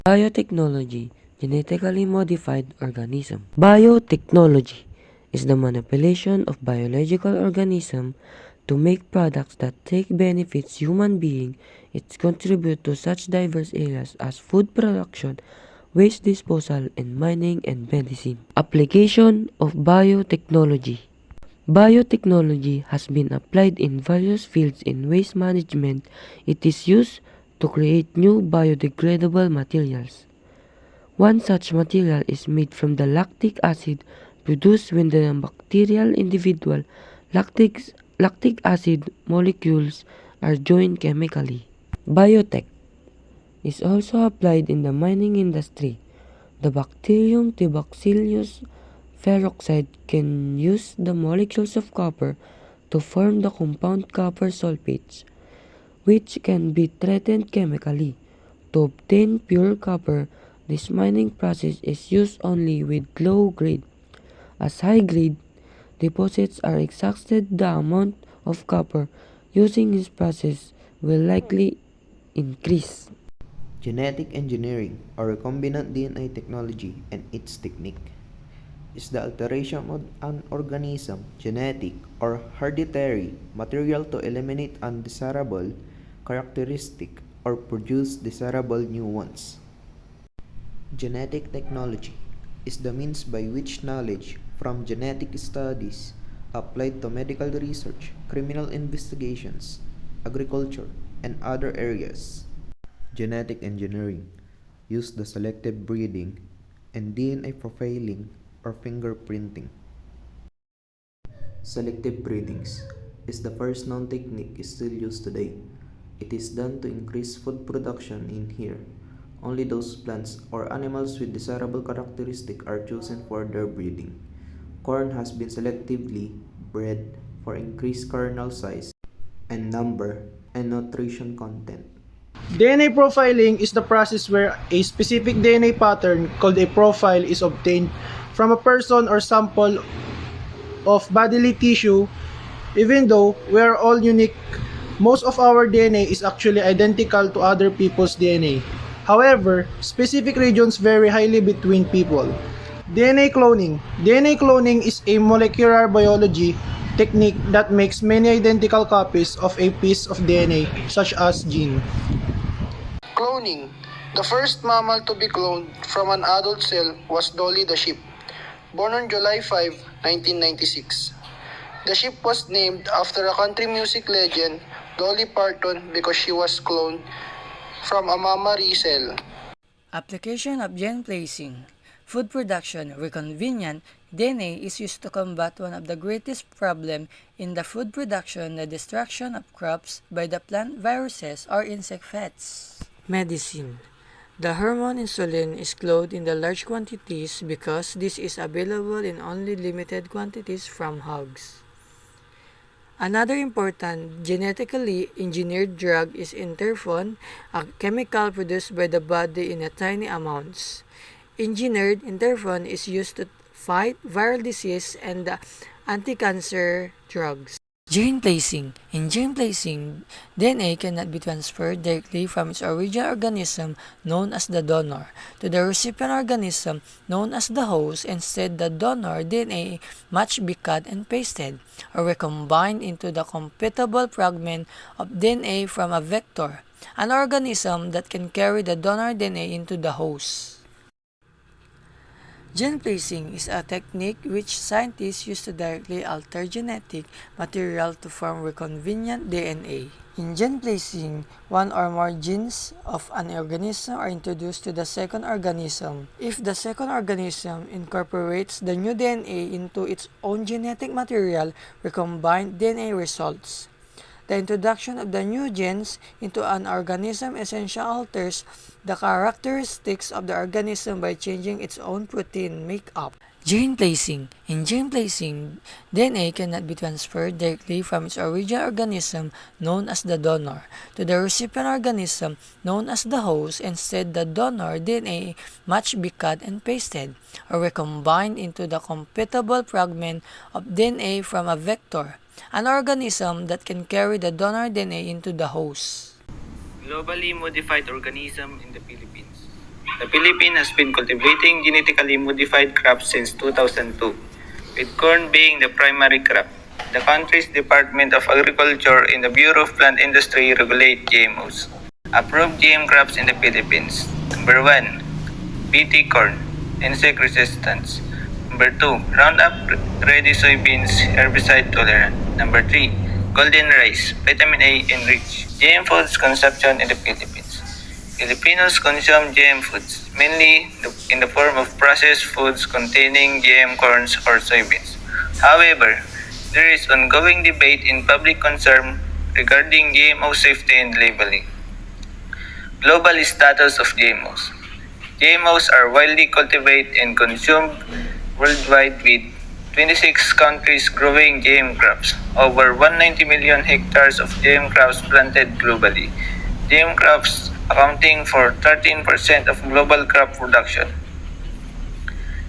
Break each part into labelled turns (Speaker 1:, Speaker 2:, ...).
Speaker 1: Biotechnology, genetically modified organism. Biotechnology is the manipulation of biological organisms to make products that take benefits human beings. It contributes to such diverse areas as food production, waste disposal, and mining and medicine. Application of biotechnology. Biotechnology has been applied in various fields in waste management. It is used to create new biodegradable materials. One such material is made from the lactic acid produced when the bacterial individual lactic acid molecules are joined chemically. Biotech is also applied in the mining industry. The bacterium Tibacillus peroxide can use the molecules of copper to form the compound copper sulfates, which can be treated chemically. To obtain pure copper, this mining process is used only with low grade. As high grade deposits are extracted, the amount of copper using this process will likely increase.
Speaker 2: Genetic engineering, or recombinant DNA technology and its technique, is the alteration of an organism, genetic or hereditary material to eliminate undesirable characteristic or produce desirable new ones. Genetic technology is the means by which knowledge from genetic studies applied to medical research, criminal investigations, agriculture, and other areas. Genetic engineering used the selective breeding and DNA profiling or fingerprinting. Selective breedings is the first known technique still used today. It is done to increase food production in here. Only those plants or animals with desirable characteristics are chosen for their breeding. Corn has been selectively bred for increased kernel size and number and nutrition content.
Speaker 3: DNA profiling is the process where a specific DNA pattern called a profile is obtained from a person or sample of bodily tissue. Even though we are all unique, most of our DNA is actually identical to other people's DNA. However, specific regions vary highly between people. DNA cloning. DNA cloning is a molecular biology technique that makes many identical copies of a piece of DNA, such as gene.
Speaker 4: Cloning. The first mammal to be cloned from an adult cell was Dolly the sheep, born on July 5, 1996. The sheep was named after a country music legend, Dolly Parton, because she was cloned from a mammary cell.
Speaker 5: Application of gene placing. Food production, reconvenient, DNA is used to combat one of the greatest problems in the food production, the destruction of crops by the plant viruses or insect pests. Medicine. The hormone insulin is cloned in the large quantities because this is available in only limited quantities from hogs. Another important genetically engineered drug is interferon, a chemical produced by the body in tiny amounts. Engineered interferon is used to fight viral disease and anti-cancer drugs. Gene placing. In gene placing, DNA cannot be transferred directly from its original organism, known as the donor, to the recipient organism, known as the host. Instead, the donor DNA must be cut and pasted, or recombined into the compatible fragment of DNA from a vector, an organism that can carry the donor DNA into the host. Gene placing is a technique which scientists use to directly alter genetic material to form recombinant DNA. In gene placing, one or more genes of an organism are introduced to the second organism. If the second organism incorporates the new DNA into its own genetic material, recombined DNA results. The introduction of the new genes into an organism essentially alters the characteristics of the organism by changing its own protein makeup. Gene placing. In gene placing, DNA cannot be transferred directly from its original organism, known as the donor, to the recipient organism, known as the host. Instead, the donor DNA must be cut and pasted, or recombined into the compatible fragment of DNA from a vector, an organism that can carry the donor DNA into the host.
Speaker 6: Globally modified organism in the Philippines. The Philippines has been cultivating genetically modified crops since 2002, with corn being the primary crop. The country's Department of Agriculture and the Bureau of Plant Industry regulate GMOs. Approved GM crops in the Philippines. Number 1, BT corn, insect resistance. Number 2, Roundup ready soybeans, herbicide tolerant. Number 3, golden rice, vitamin A enriched. GM foods consumption in the Philippines. Filipinos consume GM foods, mainly in the form of processed foods containing GM corns or soybeans. However, there is ongoing debate in public concern regarding GMO safety and labeling. Global status of GMOs. GMOs are widely cultivated and consumed worldwide with 26 countries growing GM crops, over 190 million hectares of GM crops planted globally. GM crops accounting for 13% of global crop production.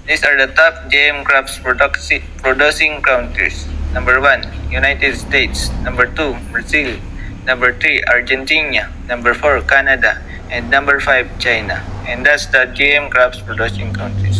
Speaker 6: These are the top GM crops producing countries. Number 1, United States. Number 2, Brazil. Number 3, Argentina. Number 4, Canada. And number 5, China. And that's the GM crops producing countries.